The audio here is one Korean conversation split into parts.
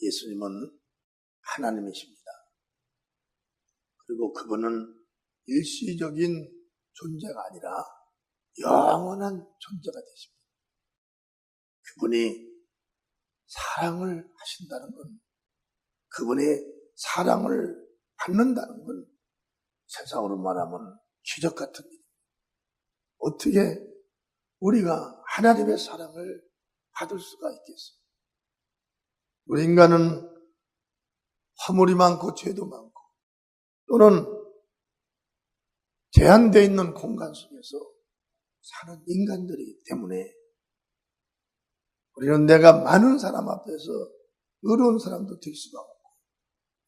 예수님은 하나님이십니다. 그리고 그분은 일시적인 존재가 아니라 영원한 존재가 되십니다. 그분이 사랑을 하신다는 건, 그분의 사랑을 받는다는 건 세상으로 말하면 기적 같은 일입니다. 어떻게 우리가 하나님의 사랑을 받을 수가 있겠어요? 우리 인간은 허물이 많고 죄도 많고 또는 제한되어 있는 공간 속에서 사는 인간들이기 때문에 우리는 내가 많은 사람 앞에서 의로운 사람도 될 수가 없고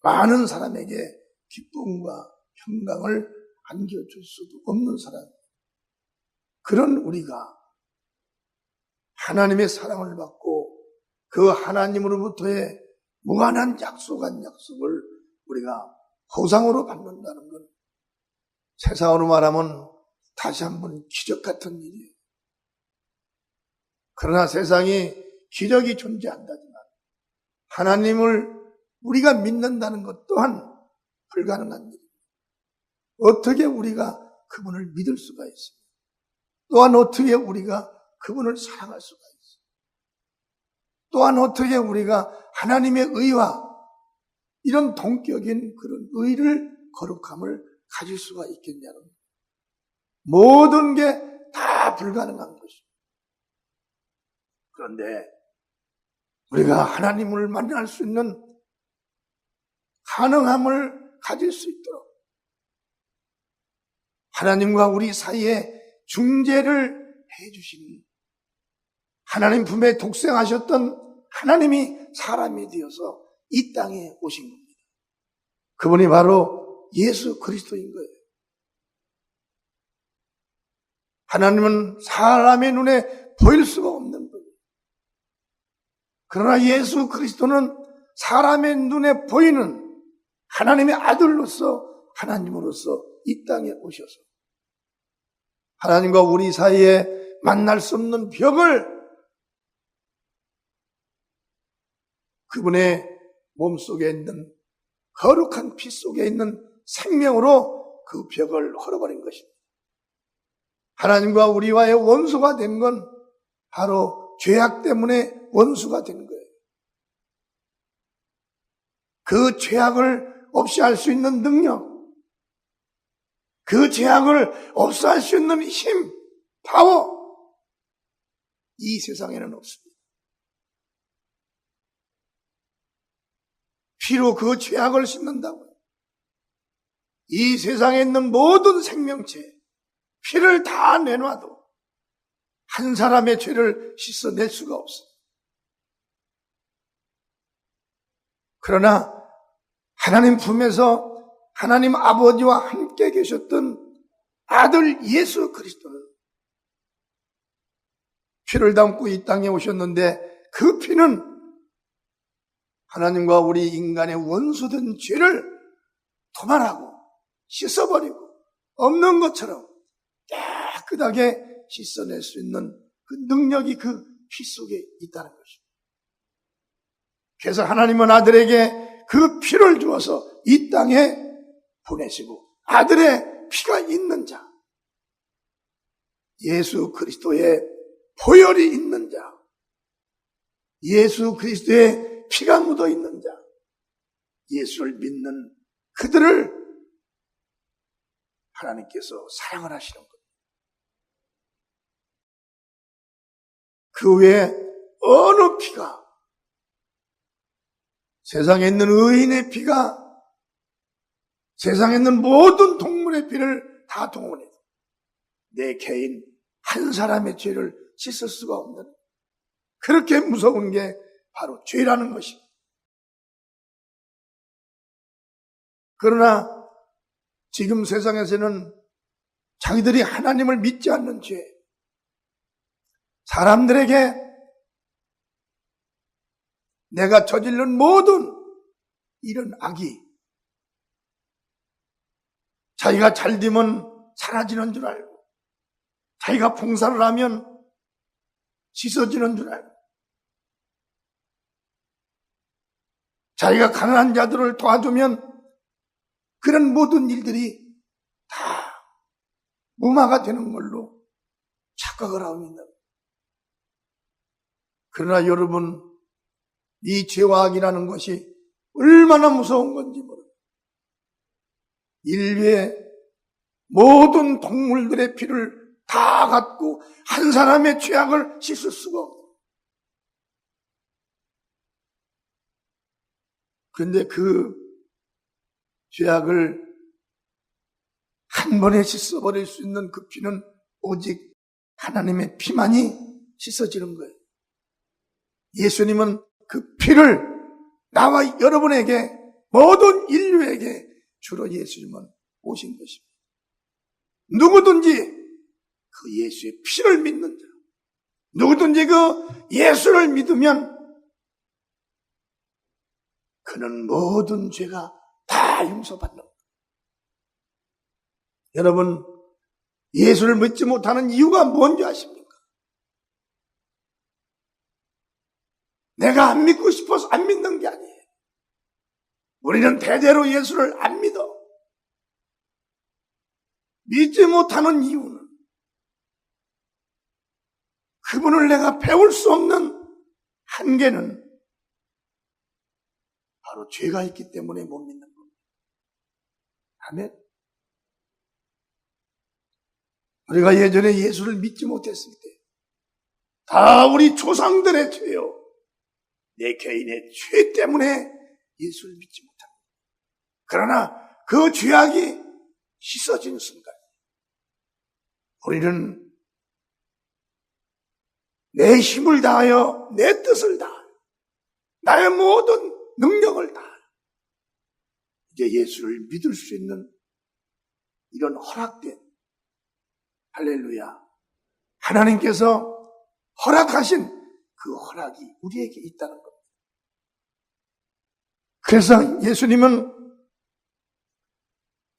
많은 사람에게 기쁨과 평강을 안겨줄 수도 없는 사람, 그런 우리가 하나님의 사랑을 받고 그 하나님으로부터의 무한한 약속한 약속을 우리가 보상으로 받는다는 건 세상으로 말하면 다시 한번 기적 같은 일이에요. 그러나 세상이 기적이 존재한다지만 하나님을 우리가 믿는다는 것 또한 불가능한 일입니다. 어떻게 우리가 그분을 믿을 수가 있습니까? 또한 어떻게 우리가 그분을 사랑할 수가 있어요? 또한 어떻게 우리가 하나님의 의와 이런 동격인 그런 의를, 거룩함을 가질 수가 있겠냐는 거예요. 모든 게 다 불가능한 것입니다. 그런데 우리가 하나님을 만날 수 있는 가능함을 가질 수 있도록 하나님과 우리 사이에 중재를 해주신, 하나님 품에 독생하셨던 하나님이 사람이 되어서 이 땅에 오신 겁니다. 그분이 바로 예수 그리스도인 거예요. 하나님은 사람의 눈에 보일 수가 없는 분이에요. 그러나 예수 그리스도는 사람의 눈에 보이는 하나님의 아들로서, 하나님으로서 이 땅에 오셔서 하나님과 우리 사이에 만날 수 없는 벽을 그분의 몸속에 있는 거룩한 피 속에 있는 생명으로 그 벽을 헐어버린 것입니다. 하나님과 우리와의 원수가 된 건 바로 죄악 때문에 원수가 된 거예요. 그 죄악을 없이 할 수 있는 능력, 그 죄악을 없애할 수 있는 힘, 파워, 이 세상에는 없습니다. 피로 그 죄악을 씻는다고요. 이 세상에 있는 모든 생명체, 피를 다 내놔도 한 사람의 죄를 씻어낼 수가 없어요. 그러나 하나님 품에서 하나님 아버지와 함께 계셨던 아들 예수 그리스도는 피를 담고 이 땅에 오셨는데 그 피는 하나님과 우리 인간의 원수된 죄를 도말하고 씻어버리고 없는 것처럼 깨끗하게 씻어낼 수 있는 그 능력이 그 피 속에 있다는 것입니다. 그래서 하나님은 아들에게 그 피를 주어서 이 땅에 보내시고 아들의 피가 있는 자, 예수 그리스도의 보혈이 있는 자, 예수 그리스도의 피가 묻어 있는 자, 예수를 믿는 그들을 하나님께서 사랑을 하시는 겁니다. 그 외에 어느 피가, 세상에 있는 의인의 피가 세상에 있는 모든 동물의 피를 다 동원해서 내 개인 한 사람의 죄를 씻을 수가 없는, 그렇게 무서운 게 바로 죄라는 것입니다. 그러나 지금 세상에서는 자기들이 하나님을 믿지 않는 죄, 사람들에게 내가 저지른 모든 이런 악이 자기가 잘 되면 사라지는 줄 알고, 자기가 봉사를 하면 씻어지는 줄 알고, 자기가 가난한 자들을 도와주면 그런 모든 일들이 다 무마가 되는 걸로 착각을 하고 있는 거예요. 그러나 여러분, 이 죄와 악이라는 것이 얼마나 무서운 건지 모릅니다. 인류의 모든 동물들의 피를 다 갖고 한 사람의 죄악을 씻을 수가 없어요. 그런데 그 죄악을 한 번에 씻어버릴 수 있는 그 피는 오직 하나님의 피만이 씻어지는 거예요. 예수님은 그 피를 나와 여러분에게, 모든 인류에게 주로 예수님은 오신 것입니다. 누구든지 그 예수의 피를 믿는 자, 누구든지 그 예수를 믿으면 그는 모든 죄가 다 용서받는 거예요. 여러분, 예수를 믿지 못하는 이유가 뭔지 아십니까? 내가 안 믿고 싶어서 안 믿는 게 아니에요. 우리는 대대로 예수를 안 믿어. 믿지 못하는 이유는 그분을 내가 배울 수 없는 한계는 바로 죄가 있기 때문에 못 믿는 겁니다. 아멘. 우리가 예전에 예수를 믿지 못했을 때 다 우리 조상들의 죄요, 내 개인의 죄 때문에 예수를 믿지 못합니다. 그러나 그 죄악이 씻어진 순간 우리는 내 힘을 다하여, 내 뜻을 다하여, 나의 모든 능력을 다하여 이제 예수를 믿을 수 있는 이런 허락된, 할렐루야, 하나님께서 허락하신 그 허락이 우리에게 있다는 겁니다. 그래서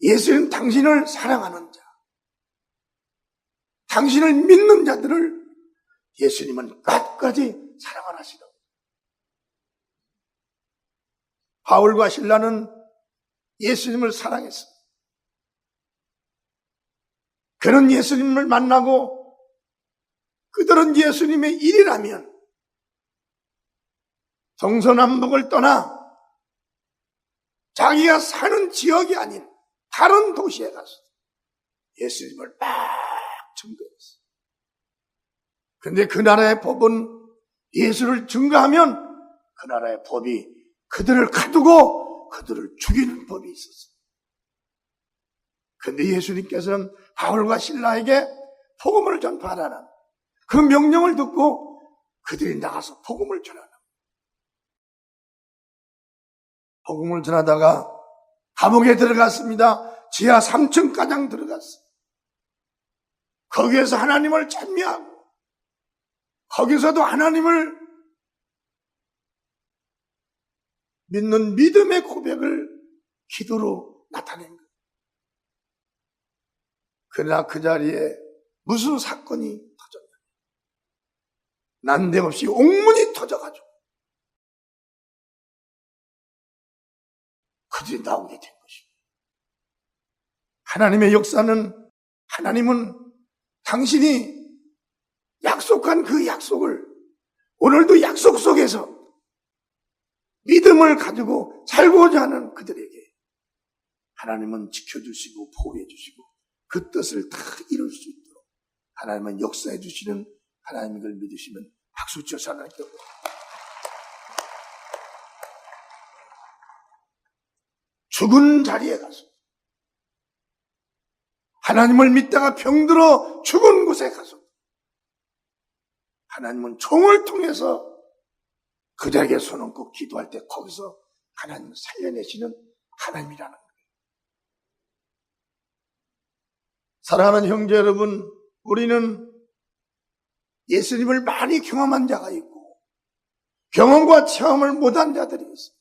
예수님 당신을 사랑하는 자, 당신을 믿는 자들을 예수님은 끝까지 사랑을 하시더라고요. 바울과 실라는 예수님을 사랑했습니다. 그는 예수님을 만나고 그들은 예수님의 일이라면 동서남북을 떠나 자기가 사는 지역이 아닌 다른 도시에 가서 예수님을 막 증거했어요. 그런데 그 나라의 법은 예수를 증거하면 그 나라의 법이 그들을 가두고 그들을 죽이는 법이 있었어요. 그런데 예수님께서는 바울과 실라에게 복음을 전파하라는 그 명령을 듣고 그들이 나가서 복음을 전하라. 복음을 전하다가 감옥에 들어갔습니다. 지하 3층가량 들어갔어요. 거기에서 하나님을 찬미하고 거기서도 하나님을 믿는 믿음의 고백을 기도로 나타낸 거예요. 그러나 그 자리에 무슨 사건이 터졌냐? 난데없이 옥문이 터져가지고 그들이 나오게 된 것입니다. 하나님의 역사는, 하나님은 당신이 약속한 그 약속을 오늘도 약속 속에서 믿음을 가지고 살고자 하는 그들에게 하나님은 지켜주시고 보호해 주시고 그 뜻을 다 이룰 수 있도록 하나님은 역사해 주시는 하나님을 믿으시면 박수 쳐서 하나님께 죽은 자리에 가서 하나님을 믿다가 병들어 죽은 곳에 가서 하나님은 종을 통해서 그들에게 손 얹고 기도할 때 거기서 하나님을 살려내시는 하나님이라는 거예요. 사랑하는 형제 여러분, 우리는 예수님을 많이 경험한 자가 있고 경험과 체험을 못한 자들이 있어요.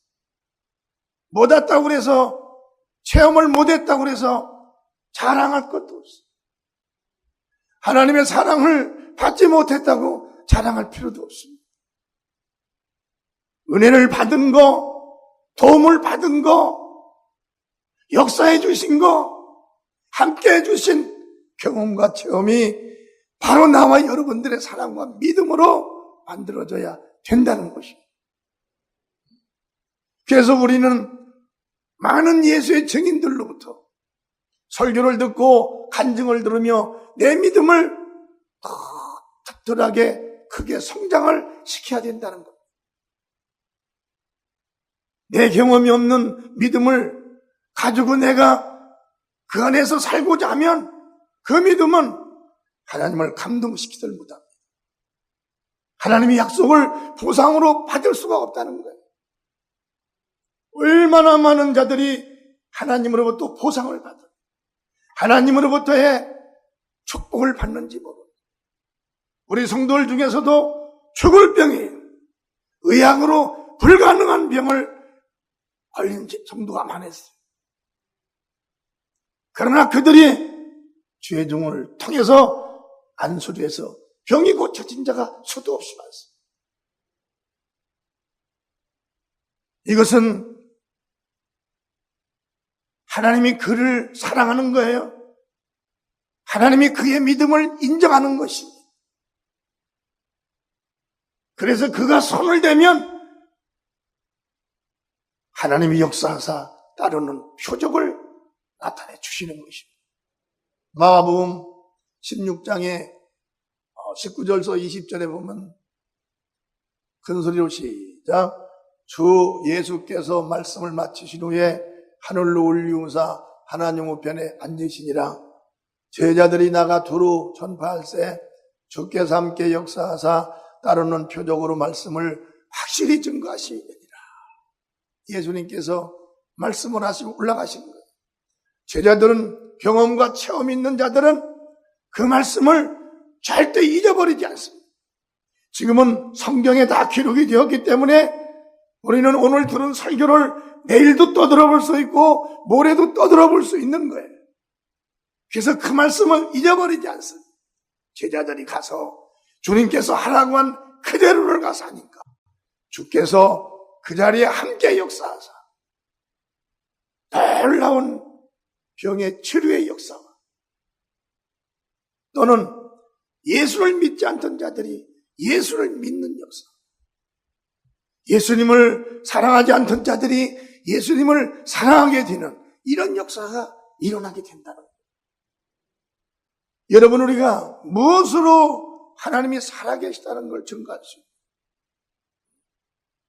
못했다고 그래서, 체험을 못했다고 그래서 자랑할 것도 없어요. 하나님의 사랑을 받지 못했다고 자랑할 필요도 없습니다. 은혜를 받은 거, 도움을 받은 거, 역사해 주신 거, 함께 해 주신 경험과 체험이 바로 나와 여러분들의 사랑과 믿음으로 만들어져야 된다는 것입니다. 그래서 우리는 많은 예수의 증인들로부터 설교를 듣고 간증을 들으며 내 믿음을 더 튼튼하게 크게 성장을 시켜야 된다는 것. 내 경험이 없는 믿음을 가지고 내가 그 안에서 살고자 하면 그 믿음은 하나님을 감동시키들 못합니다. 하나님의 약속을 보상으로 받을 수가 없다는 거예요. 얼마나 많은 자들이 하나님으로부터 보상을 받아 하나님으로부터의 축복을 받는지 모릅니다. 우리 성도들 중에서도 죽을 병이 의학으로 불가능한 병을 걸린 성도가 많았어요. 그러나 그들이 주의 종을 통해서 안수리해서 병이 고쳐진 자가 수도 없이 많습니다. 이것은 하나님이 그를 사랑하는 거예요. 하나님이 그의 믿음을 인정하는 것입니다. 그래서 그가 손을 대면 하나님이 역사하사 따르는 표적을 나타내 주시는 것입니다. 마가복음 16장에 19절서 20절에 보면 큰 소리로 시작. 주 예수께서 말씀을 마치신 후에 하늘로 올리우사 하나님 우편에 앉으시니라. 제자들이 나가 두루 전파할세 주께서 함께 역사하사 따르는 표적으로 말씀을 확실히 증거하시니라. 예수님께서 말씀을 하시고 올라가신 거예요. 제자들은 경험과 체험이 있는 자들은 그 말씀을 절대 잊어버리지 않습니다. 지금은 성경에 다 기록이 되었기 때문에 우리는 오늘 들은 설교를 내일도 떠들어볼 수 있고 모레도 떠들어볼 수 있는 거예요. 그래서 그 말씀을 잊어버리지 않습니다. 제자들이 가서 주님께서 하라고 한 그대로를 가서 하니까 주께서 그 자리에 함께 역사하사 놀라운 병의 치료의 역사와 또는 예수를 믿지 않던 자들이 예수를 믿는 역사, 예수님을 사랑하지 않던 자들이 예수님을 사랑하게 되는 이런 역사가 일어나게 된다는 거예요. 여러분, 우리가 무엇으로 하나님이 살아계시다는 걸 증거할 수 있어요?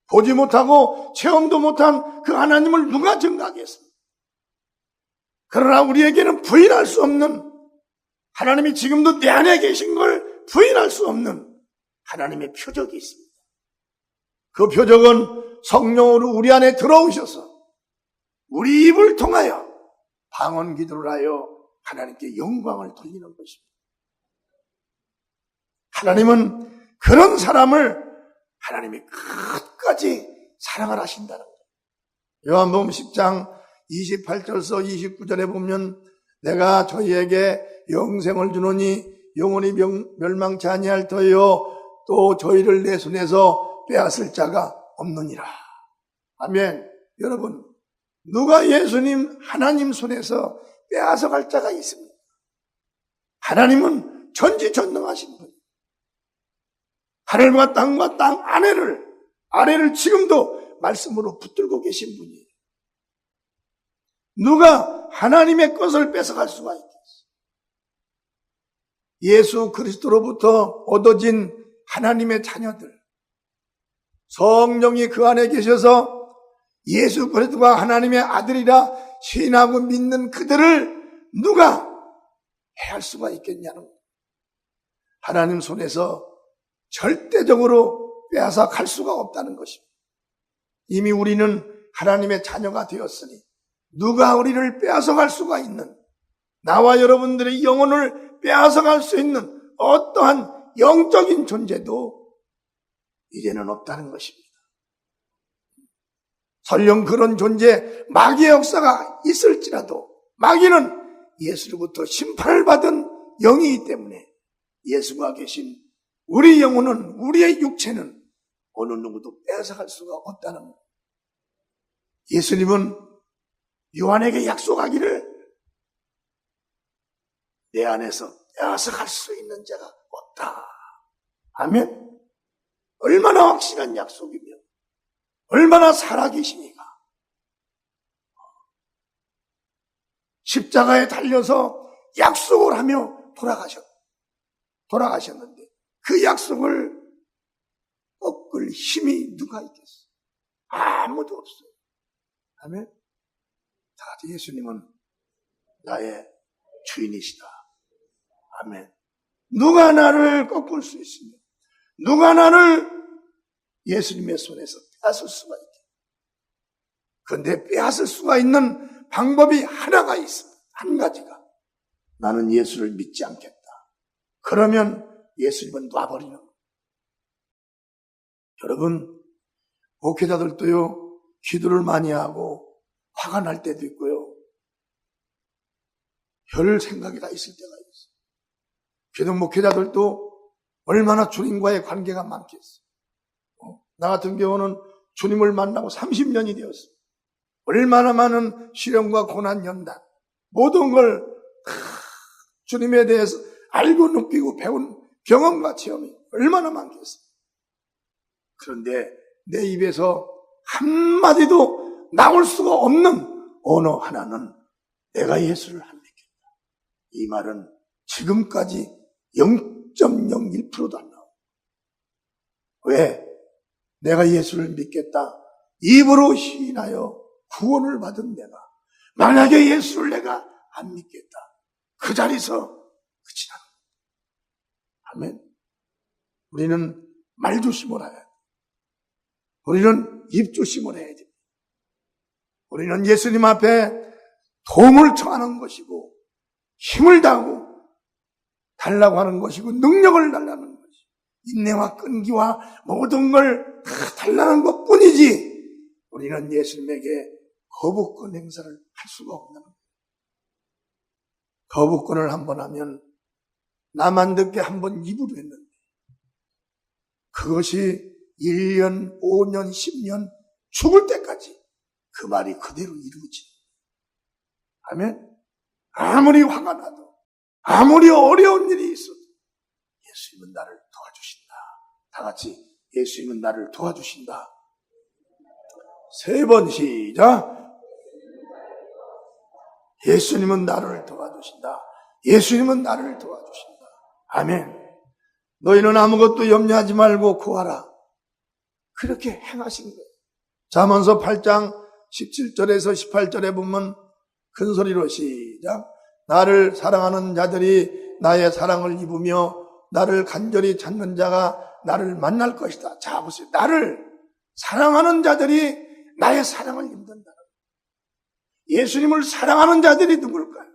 보지 못하고 체험도 못한 그 하나님을 누가 증거하겠습니까? 그러나 우리에게는 부인할 수 없는, 하나님이 지금도 내 안에 계신 걸 부인할 수 없는 하나님의 표적이 있습니다. 그 표적은 성령으로 우리 안에 들어오셔서 우리 입을 통하여 방언 기도를 하여 하나님께 영광을 돌리는 것입니다. 하나님은 그런 사람을 하나님이 끝까지 사랑을 하신다는 거예요. 요한복음 10장 28절서 29절에 보면 내가 저희에게 영생을 주노니 영원히 멸망치 아니할 터요 또 저희를 내 손에서 빼앗을 자가 없느니라. 아멘. 여러분, 누가 예수님 하나님 손에서 빼앗아갈 자가 있습니까? 하나님은 전지전능하신 분. 하늘과 땅과 땅 아래를 지금도 말씀으로 붙들고 계신 분이에요. 누가 하나님의 것을 뺏어갈 수가 있겠어요? 예수 그리스도로부터 얻어진 하나님의 자녀들, 성령이 그 안에 계셔서 예수 그리스도가 하나님의 아들이라 신하고 믿는 그들을 누가 해할 수가 있겠냐는 거예요. 하나님 손에서 절대적으로 빼앗아 갈 수가 없다는 것입니다. 이미 우리는 하나님의 자녀가 되었으니 누가 우리를 빼앗아 갈 수가 있는, 나와 여러분들의 영혼을 빼앗아 갈 수 있는 어떠한 영적인 존재도 이제는 없다는 것입니다. 설령 그런 존재, 마귀의 역사가 있을지라도 마귀는 예수로부터 심판을 받은 영이기 때문에 예수가 계신 우리 영혼은, 우리의 육체는 어느 누구도 빼앗아갈 수가 없다는 거예요. 예수님은 요한에게 약속하기를 내 안에서 빼앗아갈 수 있는 자가 없다. 아멘. 얼마나 확실한 약속이며 얼마나 살아계시니까. 십자가에 달려서 약속을 하며 돌아가셨는데 그 약속을 꺾을 힘이 누가 있겠어요? 아무도 없어요. 아멘. 다 예수님은 나의 주인이시다. 아멘. 누가 나를 꺾을 수 있으며 누가 나를 예수님의 손에서 빼앗을 수가 있게. 그런데 빼앗을 수가 있는 방법이 하나가 있습니다. 한 가지가. 나는 예수를 믿지 않겠다. 그러면 예수님은 놔버리는 거예요. 여러분, 목회자들도요, 기도를 많이 하고 화가 날 때도 있고요. 별 생각이 다 있을 때가 있어요. 그래도 목회자들도 얼마나 주님과의 관계가 많겠어요. 나 같은 경우는 주님을 만나고 30년이 되었어요. 얼마나 많은 시련과 고난 연단, 모든 걸 주님에 대해서 알고 느끼고 배운 경험과 체험이 얼마나 많겠어요. 그런데 내 입에서 한마디도 나올 수가 없는 언어 하나는 내가 예수를 안 믿겠다. 이 말은 지금까지 0.01%도 안 나와요. 왜? 내가 예수를 믿겠다. 입으로 시인하여 구원을 받은 내가 만약에 예수를 내가 안 믿겠다. 그 자리에서 끝이 나는 거예요. 아멘. 우리는 말조심을 해야 돼. 우리는 입조심을 해야 돼. 우리는 예수님 앞에 도움을 청하는 것이고 힘을 다하고 달라고 하는 것이고 능력을 달라는 것이고 인내와 끈기와 모든 걸 다 달라는 것뿐이지 우리는 예수님에게 거부권 행사를 할 수가 없는 거예요. 거부권을 한번 하면 나만 듣게 한번 입으로 했는데 그것이 1년, 5년, 10년 죽을 때까지 그 말이 그대로 이루어지는 거예요. 아멘. 아무리 화가 나도 아무리 어려운 일이 있어도 예수님은 나를 도와주신다. 다 같이 예수님은 나를 도와주신다. 3번 시작. 예수님은 나를 도와주신다. 예수님은 나를 도와주신다. 아멘. 너희는 아무것도 염려하지 말고 구하라. 그렇게 행하신 거예요. 잠언서 8장 17절에서 18절에 보면 큰 소리로 시작. 나를 사랑하는 자들이 나의 사랑을 입으며 나를 간절히 찾는 자가 나를 만날 것이다. 자 보세요. 나를 사랑하는 자들이 나의 사랑을 입는다. 예수님을 사랑하는 자들이 누굴까요?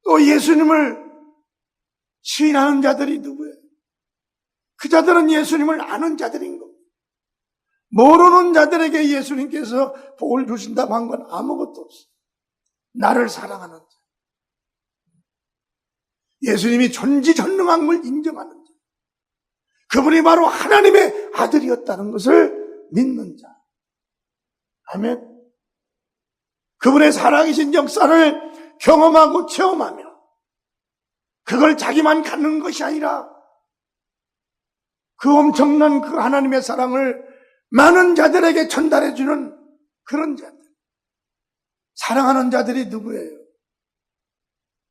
또 예수님을 시인하는 자들이 누구예요? 그 자들은 예수님을 아는 자들인 겁니다. 모르는 자들에게 예수님께서 복을 주신다고 한 건 아무것도 없어요. 나를 사랑하는 자. 예수님이 전지전능한 걸 인정하는 자. 그분이 바로 하나님의 아들이었다는 것을 믿는 자. 아멘. 그분의 살아계신 역사를 경험하고 체험하며 그걸 자기만 갖는 것이 아니라 그 엄청난 그 하나님의 사랑을 많은 자들에게 전달해주는 그런 자들. 사랑하는 자들이 누구예요?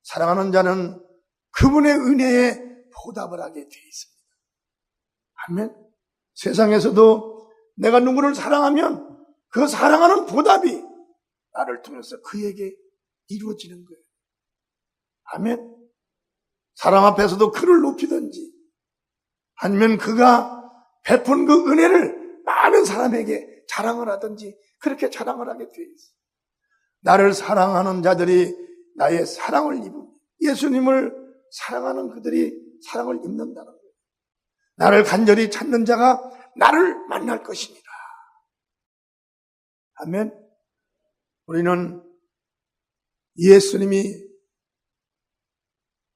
사랑하는 자는 그분의 은혜에 보답을 하게 되어 있습니다. 아멘. 세상에서도 내가 누구를 사랑하면 그 사랑하는 보답이 나를 통해서 그에게 이루어지는 거예요. 아멘. 사람 앞에서도 그를 높이든지 아니면 그가 베푼 그 은혜를 많은 사람에게 자랑을 하든지 그렇게 자랑을 하게 되어 있어요. 나를 사랑하는 자들이 나의 사랑을 입으며 예수님을 사랑하는 그들이 사랑을 입는다는 거예요. 나를 간절히 찾는 자가 나를 만날 것이니라. 아멘. 우리는 예수님이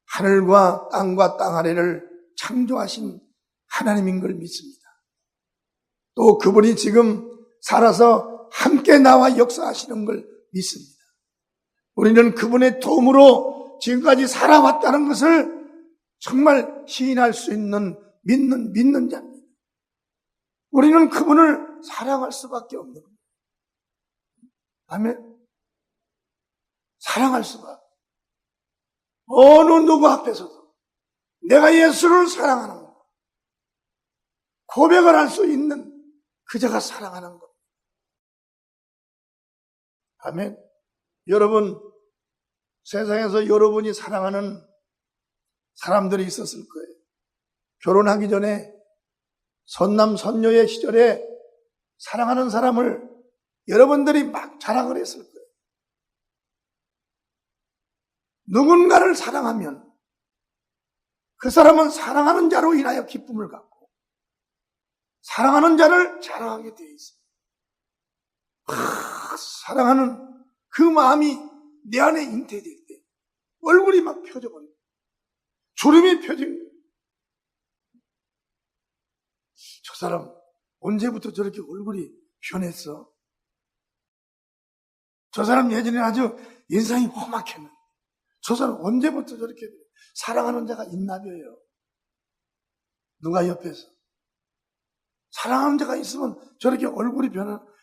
하늘과 땅과 땅 아래를 창조하신 하나님인 걸 믿습니다. 또 그분이 지금 살아서 함께 나와 역사하시는 걸 믿습니다. 우리는 그분의 도움으로 지금까지 살아왔다는 것을 정말 시인할 수 있는 믿는 자입니다. 우리는 그분을 사랑할 수밖에 없는 겁니다. 아멘. 사랑할 수밖에. 어느 누구 앞에서도 내가 예수를 사랑하는 것, 고백을 할 수 있는 그자가 사랑하는 것. 아멘. 여러분, 세상에서 여러분이 사랑하는 사람들이 있었을 거예요. 결혼하기 전에 선남 선녀의 시절에 사랑하는 사람을 여러분들이 막 자랑을 했을 거예요. 누군가를 사랑하면 그 사람은 사랑하는 자로 인하여 기쁨을 갖고 사랑하는 자를 자랑하게 되어 있습니다. 사랑하는 그 마음이 내 안에 잉태될 때 얼굴이 막 펴져버려요. 주름이 펴진 거예요. 저 사람 언제부터 저렇게 얼굴이 변했어? 저 사람 예전에 아주 인상이 험악했는데 저 사람 언제부터 저렇게 사랑하는 자가 있나벼요? 누가 옆에서 사랑하는 자가 있으면 저렇게 얼굴이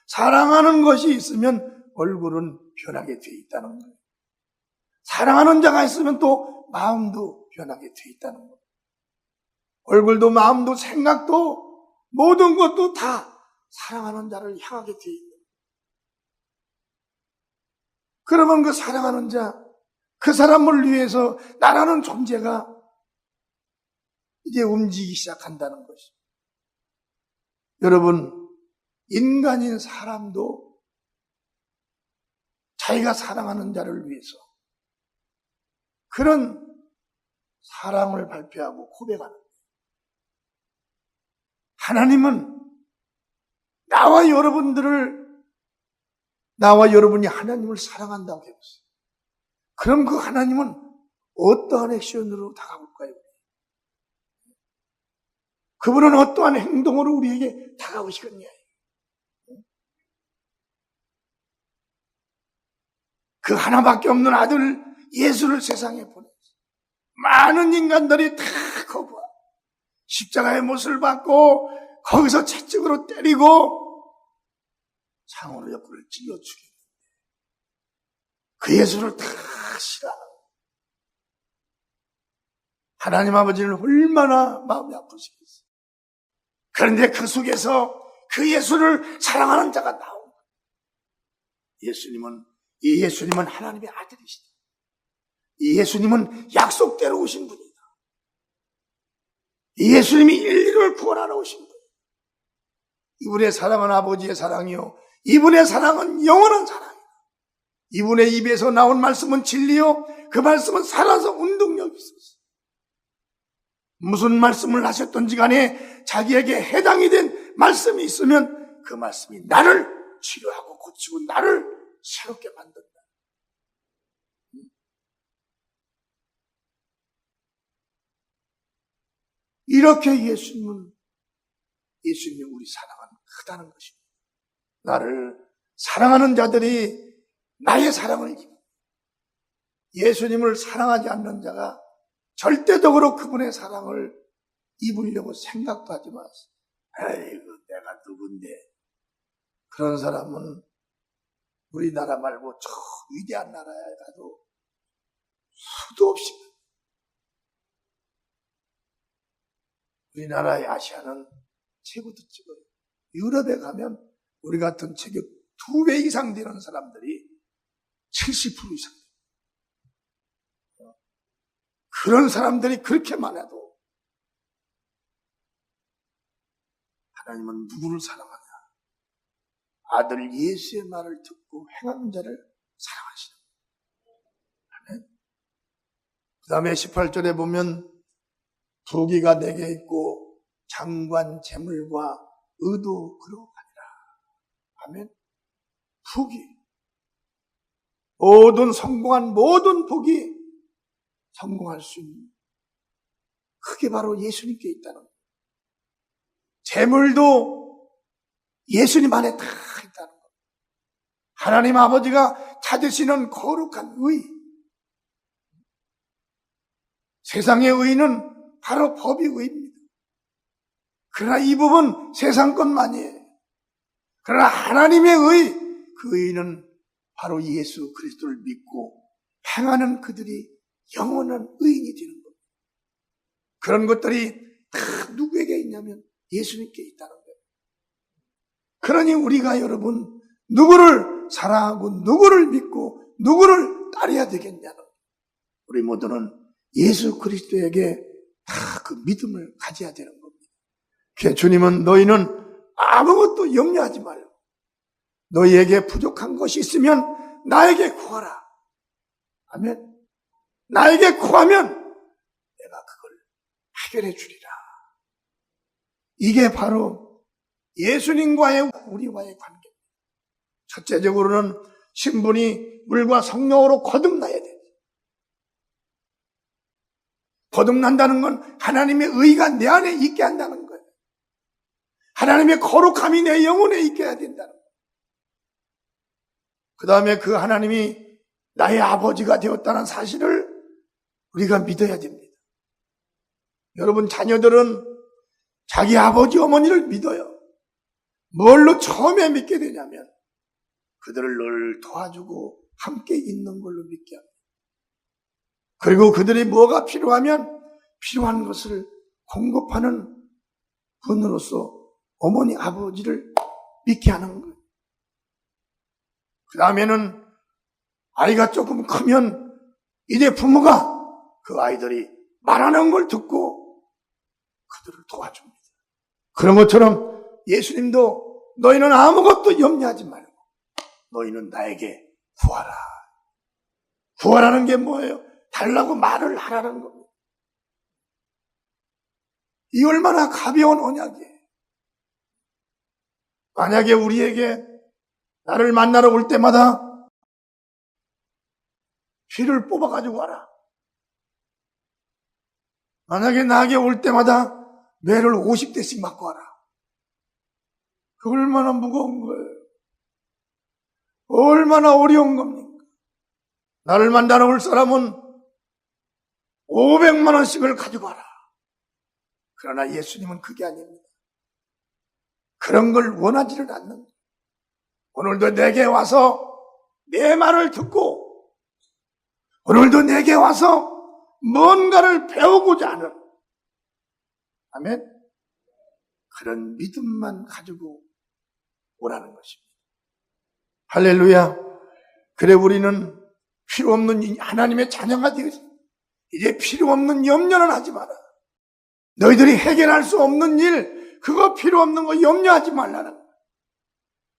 사랑하는 것이 있으면 얼굴은 변하게 돼 있다는 거예요. 사랑하는 자가 있으면 또 마음도 변하게 돼 있다는 거예요. 얼굴도 마음도 생각도 모든 것도 다 사랑하는 자를 향하게 돼 있는 거예요. 그러면 그 사랑하는 자, 그 사람을 위해서 나라는 존재가 이제 움직이기 시작한다는 것이죠. 여러분, 인간인 사람도 자기가 사랑하는 자를 위해서 그런 사랑을 발표하고 고백하는 거예요. 하나님은 나와 여러분이 하나님을 사랑한다고 해보세요. 그럼 그 하나님은 어떠한 액션으로 다가올까요? 그분은 어떠한 행동으로 우리에게 다가오시겠냐? 그 하나밖에 없는 아들 예수를 세상에 보내서 많은 인간들이 다 거부하고 십자가의 못을 받고 거기서 채찍으로 때리고 창으로 옆구리를 찔러 죽였는데 그 예수를 다 싫어하는 하나님 아버지는 얼마나 마음이 아프시겠어요. 그런데 그 속에서 그 예수를 사랑하는 자가 나온 거예요. 이 예수님은 하나님의 아들이시다. 이 예수님은 약속대로 오신 분이다. 이 예수님이 인류를 구원하러 오신 분이다. 이분의 사랑은 아버지의 사랑이요, 이분의 사랑은 영원한 사랑이다. 이분의 입에서 나온 말씀은 진리요, 그 말씀은 살아서 운동력이 있었어요. 무슨 말씀을 하셨던지 간에 자기에게 해당이 된 말씀이 있으면 그 말씀이 나를 치료하고 고치고 나를 새롭게 만든다. 이렇게 예수님이 우리 사랑은 크다는 것입니다. 나를 사랑하는 자들이 나의 사랑을 입고 예수님을 사랑하지 않는 자가 절대적으로 그분의 사랑을 입으려고 생각도 하지 마세요. 아이고, 내가 누군데. 그런 사람은 우리나라 말고 저 위대한 나라에 가도 수도 없이. 우리나라의 아시아는 체구도 찍어요. 유럽에 가면 우리 같은 체격 2배 이상 되는 사람들이 70% 이상 돼요. 그런 사람들이 그렇게 많아도 하나님은 누구를 사랑하냐? 아들 예수의 말을 듣고 행하는 자를 사랑하시는 거예요. 그 다음에 18절에 보면 부귀가 내게 있고 장관 재물과 의도 그러하니라. 아멘. 부귀, 성공한 모든 복이 성공할 수 있는 그게 바로 예수님께 있다는 거예요. 재물도 예수님 안에 다 있다는 것. 하나님 아버지가 찾으시는 거룩한 의. 세상의 의는 바로 법의 의입니다. 그러나 이 법은 세상 것만이에요. 그러나 하나님의 의, 그 의는 바로 예수 그리스도를 믿고 행하는 그들이 영원한 의인이 되는 겁니다. 그런 것들이 다 누구에게 있냐면 예수님께 있다는 거예요. 그러니 우리가 여러분 누구를 사랑하고 누구를 믿고 누구를 따라야 되겠냐는, 우리 모두는 예수 그리스도에게 다 그 믿음을 가져야 되는 겁니다. 그래서 주님은 너희는 아무것도 염려하지 말고 너희에게 부족한 것이 있으면 나에게 구하라. 아멘. 나에게 구하면 내가 그걸 해결해 주리라. 이게 바로 예수님과의 우리와의 관계입니다. 첫째적으로는 신분이 물과 성령으로 거듭나야 돼요. 거듭난다는 건 하나님의 의가 내 안에 있게 한다는 거예요. 하나님의 거룩함이 내 영혼에 있게 해야 된다는 거예요. 그 다음에 그 하나님이 나의 아버지가 되었다는 사실을 우리가 믿어야 됩니다. 여러분 자녀들은 자기 아버지 어머니를 믿어요. 뭘로 처음에 믿게 되냐면 그들을 늘 도와주고 함께 있는 걸로 믿게 합니다. 그리고 그들이 뭐가 필요하면 필요한 것을 공급하는 분으로서 어머니 아버지를 믿게 하는 거예요. 그 다음에는 아이가 조금 크면 이제 부모가 그 아이들이 말하는 걸 듣고 그들을 도와줍니다. 그런 것처럼 예수님도 너희는 아무것도 염려하지 말고 너희는 나에게 구하라. 구하라는 게 뭐예요? 달라고 말을 하라는 겁니다. 이 얼마나 가벼운 언약이에요. 만약에 우리에게 나를 만나러 올 때마다 피를 뽑아가지고 와라. 만약에 나에게 올 때마다 매를 50대씩 맞고 와라. 그 얼마나 무거운 거예요. 얼마나 어려운 겁니까? 나를 만나러 올 사람은 500만 원씩을 가지고 와라. 그러나 예수님은 그게 아닙니다. 그런 걸 원하지를 않는 거예요. 오늘도 내게 와서 내 말을 듣고 오늘도 내게 와서 뭔가를 배우고자 하는, 아멘, 그런 믿음만 가지고 오라는 것입니다. 할렐루야. 그래 우리는 필요 없는 하나님의 자녀가 되어서 이제 필요 없는 염려는 하지 마라. 너희들이 해결할 수 없는 일, 그거 필요 없는 거 염려하지 말라는 거야.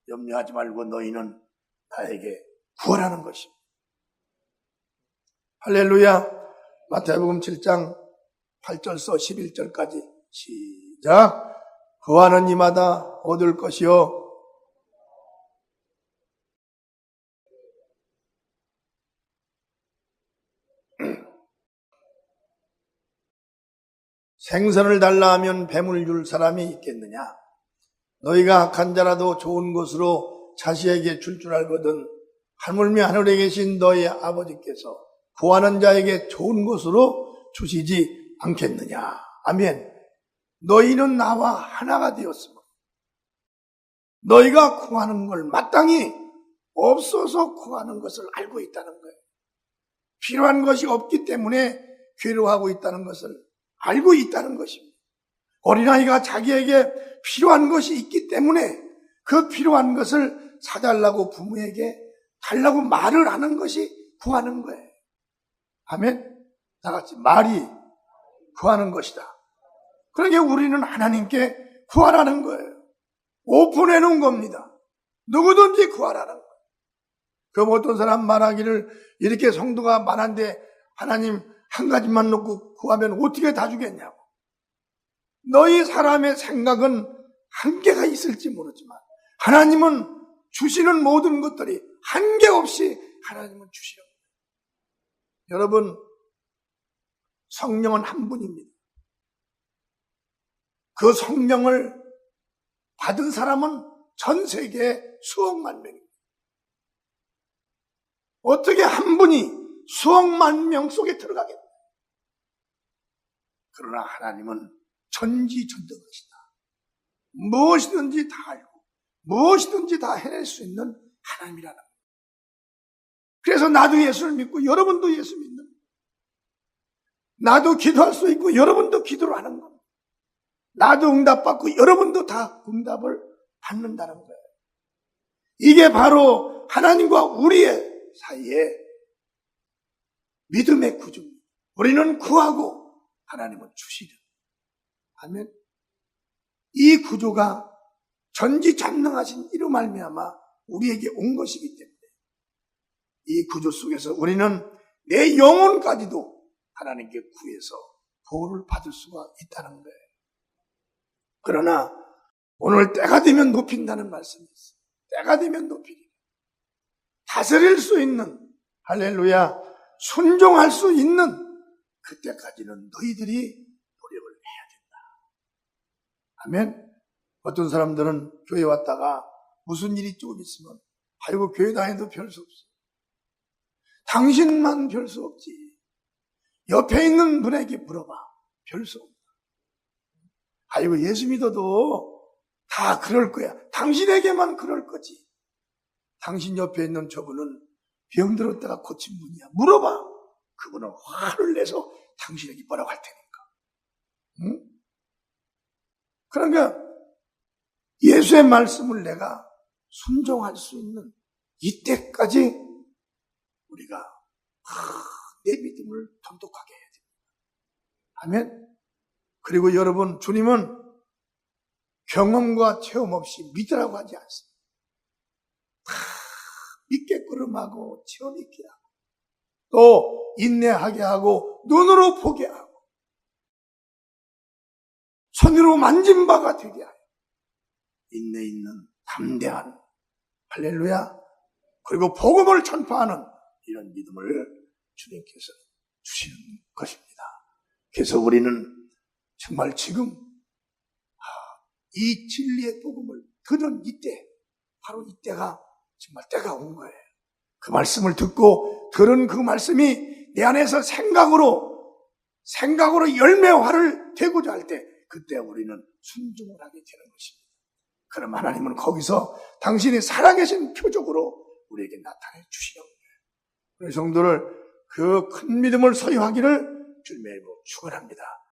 염려하지 말고 너희는 나에게 구하라는 것입니다. 할렐루야. 마태복음 7장 8절서 11절까지 시작. 구하는 이마다 얻을 것이요 생선을 달라 하면 뱀을 줄 사람이 있겠느냐? 너희가 악한 자라도 좋은 것으로 자식에게 줄 알거든 하물며 하늘에 계신 너희 아버지께서 구하는 자에게 좋은 것으로 주시지 않겠느냐? 아멘. 너희는 나와 하나가 되었으므로 너희가 구하는 걸 마땅히 없어서 구하는 것을 알고 있다는 거예요. 필요한 것이 없기 때문에 괴로워하고 있다는 것을 알고 있다는 것입니다. 어린아이가 자기에게 필요한 것이 있기 때문에 그 필요한 것을 사달라고 부모에게 달라고 말을 하는 것이 구하는 거예요. 아멘. 다 같이 말이 구하는 것이다. 그러니까 우리는 하나님께 구하라는 거예요. 오픈해 놓은 겁니다. 누구든지 구하라는 거예요. 그럼 어떤 사람 말하기를 이렇게 성도가 많은데 하나님 한 가지만 놓고 구하면 어떻게 다 주겠냐고. 너희 사람의 생각은 한계가 있을지 모르지만 하나님은 주시는 모든 것들이 한계 없이 하나님은 주시는 거예요. 여러분, 성령은 한 분입니다. 그 성령을 받은 사람은 전 세계 수억만 명입니다. 어떻게 한 분이 수억만 명 속에 들어가겠나? 그러나 하나님은 전지전능하시다. 무엇이든지 다 알고 무엇이든지 다 해낼 수 있는 하나님이라는 거예요. 그래서 나도 예수를 믿고 여러분도 예수 믿는 거예요. 나도 기도할 수 있고 여러분도 기도를 하는 겁니다. 나도 응답받고 여러분도 다 응답을 받는다는 거예요. 이게 바로 하나님과 우리의 사이에 믿음의 구조입니다. 우리는 구하고 하나님은 주시는. 아멘. 이 구조가 전지전능하신 이로 말미암아 우리에게 온 것이기 때문에 이 구조 속에서 우리는 내 영혼까지도 하나님께 구해서 보호를 받을 수가 있다는 거예요. 그러나 오늘 때가 되면 높인다는 말씀이 있어요. 때가 되면 높이리. 다스릴 수 있는, 할렐루야, 순종할 수 있는 그때까지는 너희들이 노력을 해야 된다. 아멘. 어떤 사람들은 교회 왔다가 무슨 일이 조금 있으면 아이고 교회 다녀도 별 수 없어. 당신만 별 수 없지. 옆에 있는 분에게 물어봐. 별 수 없다. 아이고 예수 믿어도 다 그럴 거야. 당신에게만 그럴 거지. 당신 옆에 있는 저분은 병들었다가 고친 분이야. 물어봐. 그분은 화를 내서 당신에게 뭐라고 할 테니까. 응? 그러니까 예수의 말씀을 내가 순종할 수 있는 이때까지 우리가 내 믿음을 돈독하게 해야 됩니다. 아멘. 그리고 여러분, 주님은 경험과 체험 없이 믿으라고 하지 않습니다. 믿게끔 체험 있게 하고 또 인내하게 하고 눈으로 보게 하고 손으로 만진 바가 되게 하여 인내 있는 담대한 할렐루야 그리고 복음을 전파하는 이런 믿음을 주님께서 주시는 것입니다. 그래서 우리는 정말 지금 이 진리의 복음을 들은 이때 바로 이때가 정말 때가 온 거예요. 그 말씀을 듣고 들은 그 말씀이 내 안에서 생각으로 열매화를 되고자 할 때 그때 우리는 순종을 하게 되는 것입니다. 그럼 하나님은 거기서 당신이 살아계신 표적으로 우리에게 나타내 주시는 거예요. 우리 성도를 그 큰 믿음을 소유하기를 주님의 이름으로 축원합니다.